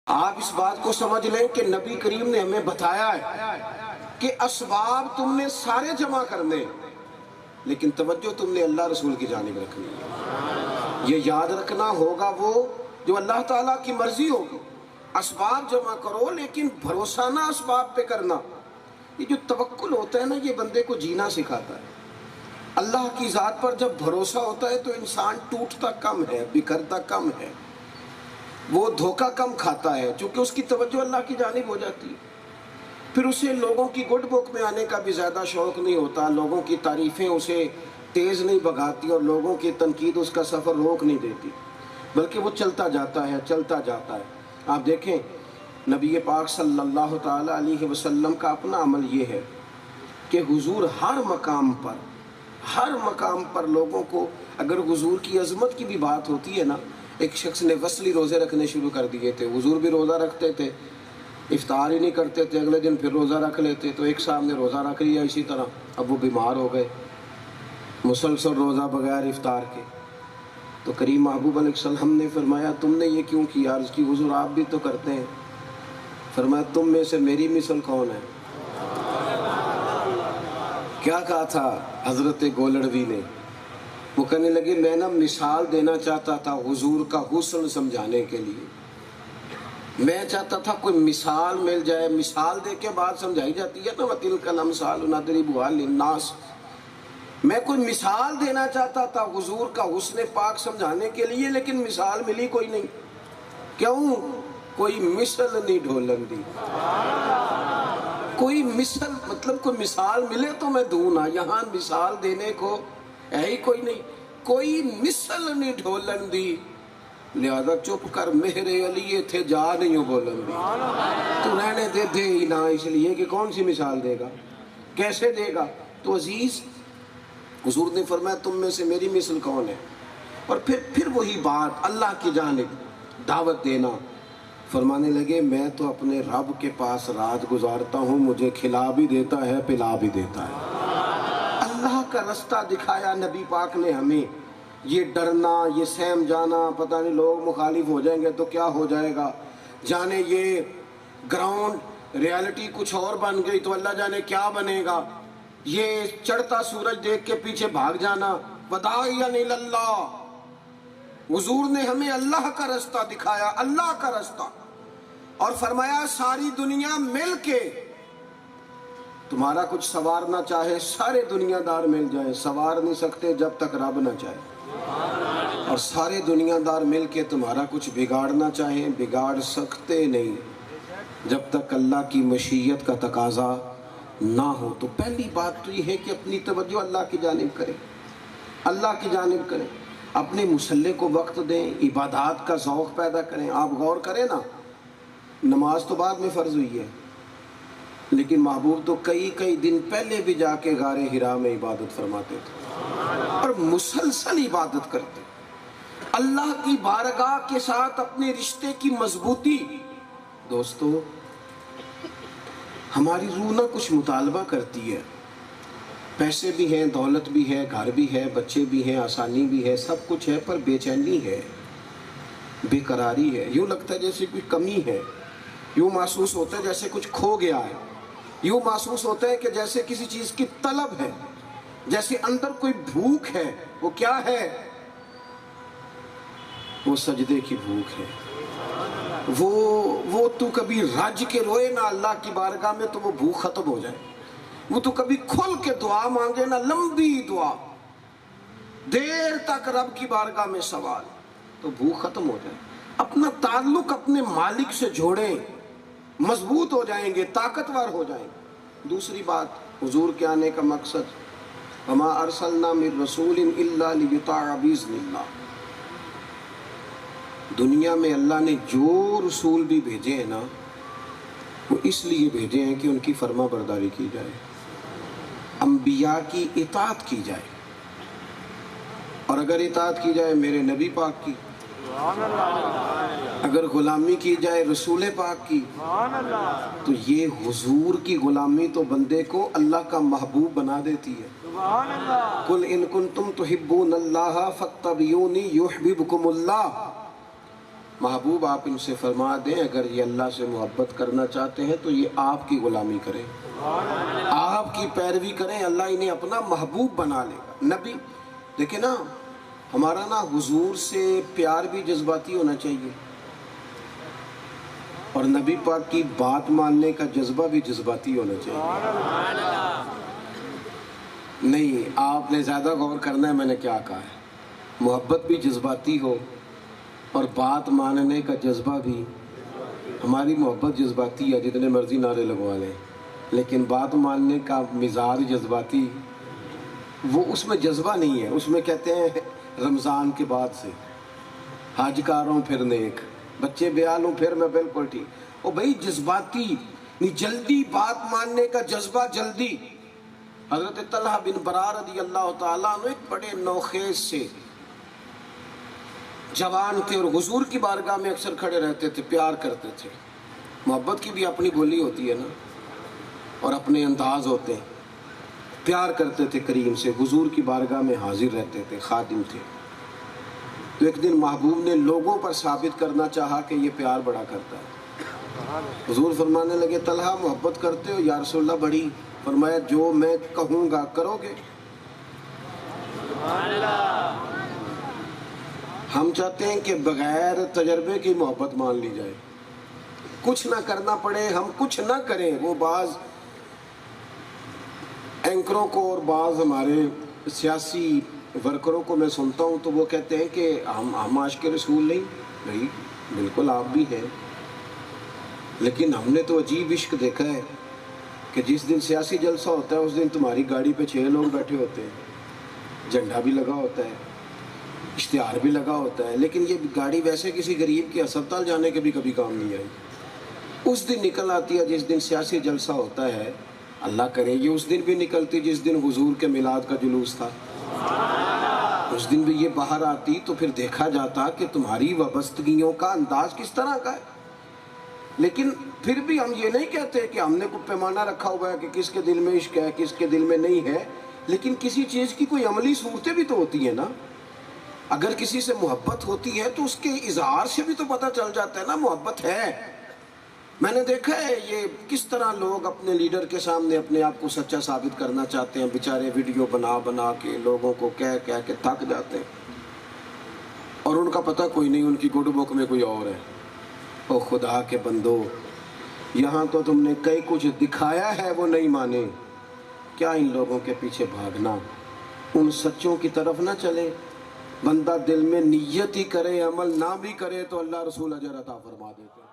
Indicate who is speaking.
Speaker 1: آپ اس بات کو سمجھ لیں کہ نبی کریم نے ہمیں بتایا ہے کہ اسباب تم نے سارے جمع کرنے، لیکن توجہ تم نے اللہ رسول کی جانب رکھنی ہے۔ یہ یاد رکھنا ہوگا وہ جو اللہ تعالیٰ کی مرضی ہوگی۔ اسباب جمع کرو لیکن بھروسہ نہ اسباب پہ کرنا۔ یہ جو توکل ہوتا ہے نا، یہ بندے کو جینا سکھاتا ہے۔ اللہ کی ذات پر جب بھروسہ ہوتا ہے تو انسان ٹوٹتا کم ہے، بکھرتا کم ہے، وہ دھوکہ کم کھاتا ہے، چونکہ اس کی توجہ اللہ کی جانب ہو جاتی ہے۔ پھر اسے لوگوں کی گڈ بک میں آنے کا بھی زیادہ شوق نہیں ہوتا، لوگوں کی تعریفیں اسے تیز نہیں بگاتی اور لوگوں کی تنقید اس کا سفر روک نہیں دیتی، بلکہ وہ چلتا جاتا ہے چلتا جاتا ہے۔ آپ دیکھیں نبی پاک صلی اللہ تعالی علیہ وسلم کا اپنا عمل یہ ہے کہ حضور ہر مقام پر لوگوں کو، اگر حضور کی عظمت کی بھی بات ہوتی ہے نا، ایک شخص نے وصلی روزے رکھنے شروع کر دیے تھے، حضور بھی روزہ رکھتے تھے، افطار ہی نہیں کرتے تھے، اگلے دن پھر روزہ رکھ لیتے، تو ایک صاحب نے روزہ رکھ لیا اسی طرح، اب وہ بیمار ہو گئے مسلسل روزہ بغیر افطار کے۔ تو کریم محبوب علیہ السلام نے فرمایا تم نے یہ کیوں کیا؟ عرض کی حضور آپ بھی تو کرتے ہیں۔ فرمایا تم میں سے میری مثل کون ہے؟ کیا کہا تھا حضرت گولڑوی نے؟ وہ کہنے لگے میں نا مثال دینا چاہتا تھا حضور کا حسن سمجھانے کے لیے، میں چاہتا تھا کوئی مثال مل جائے، مثال دے کے بات سمجھائی جاتی ہے نا، وَتِلْكَ الْأَمْثَالُ نَضْرِبُهَا لِلنَّاسِ۔ میں کوئی مثال دینا چاہتا تھا حضور کا حسن پاک سمجھانے کے لیے، لیکن مثال ملی کوئی نہیں۔ کیوں؟ کوئی مثل نہیں ڈھولن دی۔ کوئی مثل مطلب کوئی مثال ملے تو میں دوں نا، یہاں مثال دینے کو ہے ہی کوئی نہیں، کوئی مثل نہیں ڈھولن دی، لہذا چپ کر مہر علی تھے جا نہیں ہو بولن دی، تو رہنے دے ہی نہ، اس لیے کہ کون سی مثال دے گا، کیسے دے گا؟ تو عزیز حضور نے فرمایا تم میں سے میری مثل کون ہے؟ اور پھر وہی بات اللہ کی جانب دعوت دینا۔ فرمانے لگے میں تو اپنے رب کے پاس رات گزارتا ہوں، مجھے کھلا بھی دیتا ہے پلا بھی دیتا ہے۔ اللہ کا رستہ دکھایا نبی پاک نے ہمیں۔ یہ ڈرنا، یہ سہم جانا، پتہ نہیں لوگ مخالف ہو جائیں گے تو کیا ہو جائے گا، جانے یہ گراؤنڈ ریالٹی کچھ اور بن گئی تو اللہ جانے کیا بنے گا، یہ چڑھتا سورج دیکھ کے پیچھے بھاگ جانا، وَدَاعِيًا إِلَى اللَّهِ۔ حضور نے ہمیں اللہ کا رستہ دکھایا، اللہ کا رستہ، اور فرمایا ساری دنیا مل کے تمہارا کچھ سنوارنا چاہے، سارے دنیا دار مل جائیں، سنوار نہیں سکتے جب تک رب نہ چاہے، اور سارے دنیا دار مل کے تمہارا کچھ بگاڑنا چاہیں، بگاڑ سکتے نہیں جب تک اللہ کی مشیت کا تقاضا نہ ہو۔ تو پہلی بات تو یہ ہے کہ اپنی توجہ اللہ کی جانب کریں، اللہ کی جانب کریں، اپنے مصلی کو وقت دیں، عبادات کا ذوق پیدا کریں۔ آپ غور کریں نا، نماز تو بعد میں فرض ہوئی ہے، لیکن محبوب تو کئی دن پہلے بھی جا کے غار حرا میں عبادت فرماتے تھے اور مسلسل عبادت کرتے۔ اللہ کی بارگاہ کے ساتھ اپنے رشتے کی مضبوطی۔ دوستو ہماری روح نہ کچھ مطالبہ کرتی ہے، پیسے بھی ہیں، دولت بھی ہے، گھر بھی ہے، بچے بھی ہیں، آسانی بھی ہے، سب کچھ ہے، پر بے چینی ہے، بے قراری ہے، یوں لگتا ہے جیسے کوئی کمی ہے، یوں محسوس ہوتا ہے جیسے کچھ کھو گیا ہے، یوں محسوس ہوتا ہے کہ جیسے کسی چیز کی طلب ہے، جیسے اندر کوئی بھوک ہے۔ وہ کیا ہے؟ وہ سجدے کی بھوک ہے۔ وہ تو کبھی رج کے روئے نا اللہ کی بارگاہ میں تو وہ بھوک ختم ہو جائے، وہ تو کبھی کھل کے دعا مانگے نا، لمبی دعا، دیر تک رب کی بارگاہ میں سوال، تو بھوک ختم ہو جائے۔ اپنا تعلق اپنے مالک سے جوڑیں، مضبوط ہو جائیں گے، طاقتور ہو جائیں گے۔ دوسری بات حضور کے آنے کا مقصد، وَمَا أَرْسَلْنَا مِن رَسُولٍ إِلَّا لِيُطَاعَ بِإِذْنِ اللَّهِ۔ دنیا میں اللہ نے جو رسول بھی بھیجے ہیں نا، وہ اس لیے بھیجے ہیں کہ ان کی فرما برداری کی جائے، انبیاء کی اطاعت کی جائے، اور اگر اطاعت کی جائے میرے نبی پاک کی، اگر غلامی کی جائے رسول پاک کی، تو یہ حضور کی غلامی تو بندے کو اللہ کا محبوب بنا دیتی ہے۔ قُلْ إِن كُنتُمْ تُحِبُّونَ اللَّهَ فَاتَّبِعُونِي يُحْبِبْكُمُ اللَّهُ۔ محبوب آپ ان سے فرما دیں اگر یہ اللہ سے محبت کرنا چاہتے ہیں تو یہ آپ کی غلامی کریں، آپ کی پیروی کریں، اللہ انہیں اپنا محبوب بنا لے گا۔ نبی دیکھیں نا، ہمارا نا حضور سے پیار بھی جذباتی ہونا چاہیے، اور نبی پاک کی بات ماننے کا جذبہ بھی جذباتی ہونا چاہیے۔ نہیں، آپ نے زیادہ غور کرنا ہے میں نے کیا کہا ہے۔ محبت بھی جذباتی ہو اور بات ماننے کا جذبہ بھی۔ ہماری محبت جذباتی ہے، جتنے مرضی نعرے لگوا لیں، لیکن بات ماننے کا مزاج جذباتی، وہ اس میں جذبہ نہیں ہے۔ اس میں کہتے ہیں رمضان کے بعد سے حج کاروں پھر نیک، بچے بیال ہوں پھر میں بالکل ٹھیک۔ او بھائی جذباتی نہیں، جلدی بات ماننے کا جذبہ جلدی۔ حضرت طلحہ بن برا رضی اللہ تعالیٰ عنہ ایک بڑے نوخیز سے جوان تھے، اور حضور کی بارگاہ میں اکثر کھڑے رہتے تھے، پیار کرتے تھے۔ محبت کی بھی اپنی بولی ہوتی ہے نا، اور اپنے انداز ہوتے ہیں۔ پیار کرتے تھے کریم سے، حضور کی بارگاہ میں حاضر رہتے تھے، خادم تھے۔ تو ایک دن محبوب نے لوگوں پر ثابت کرنا چاہا کہ یہ پیار بڑا کرتا ہے۔ حضور فرمانے لگے طلحہ محبت کرتے ہو؟ یا رسول اللہ بڑی۔ فرمایا جو میں کہوں گا کرو گے؟ ہم چاہتے ہیں کہ بغیر تجربے کی محبت مان لی جائے، کچھ نہ کرنا پڑے، ہم کچھ نہ کریں۔ وہ بعض اینکروں کو اور بعض ہمارے سیاسی ورکروں کو میں سنتا ہوں تو وہ کہتے ہیں کہ ہم عاشق رسول نہیں۔ بالکل آپ بھی ہیں، لیکن ہم نے تو عجیب عشق دیکھا ہے کہ جس دن سیاسی جلسہ ہوتا ہے اس دن تمہاری گاڑی پہ 6 لوگ بیٹھے ہوتے ہیں، جھنڈا بھی لگا ہوتا ہے، اشتہار بھی لگا ہوتا ہے، لیکن یہ گاڑی ویسے کسی غریب کے ہسپتال جانے کے بھی کبھی کام نہیں آئی۔ اس دن نکل آتی ہے جس دن سیاسی جلسہ ہوتا ہے، اللہ کرے یہ اس دن بھی نکلتی جس دن حضور کے میلاد کا جلوس تھا، اس دن بھی یہ باہر آتی تو پھر دیکھا جاتا کہ تمہاری وابستگیوں کا انداز کس طرح کا ہے۔ لیکن پھر بھی ہم یہ نہیں کہتے کہ ہم نے کوئی پیمانہ رکھا ہوا ہے کہ کس کے دل میں عشق ہے کس کے دل میں نہیں ہے، لیکن کسی چیز کی کوئی عملی صورتیں بھی تو ہوتی ہیں نا۔ اگر کسی سے محبت ہوتی ہے تو اس کے اظہار سے بھی تو پتہ چل جاتا ہے نا محبت ہے۔ میں نے دیکھا ہے یہ کس طرح لوگ اپنے لیڈر کے سامنے اپنے آپ کو سچا ثابت کرنا چاہتے ہیں، بیچارے ویڈیو بنا بنا کے لوگوں کو کہہ کے تھک جاتے ہیں، اور ان کا پتہ کوئی نہیں، ان کی گڈ بک میں کوئی اور ہے۔ او خدا کے بندو، یہاں تو تم نے کئی کچھ دکھایا ہے وہ نہیں مانے، کیا ان لوگوں کے پیچھے بھاگنا؟ ان سچوں کی طرف نہ چلے۔ بندہ دل میں نیت ہی کرے، عمل نہ بھی کرے تو اللہ رسول اجر عطا فرما دیتے ہیں۔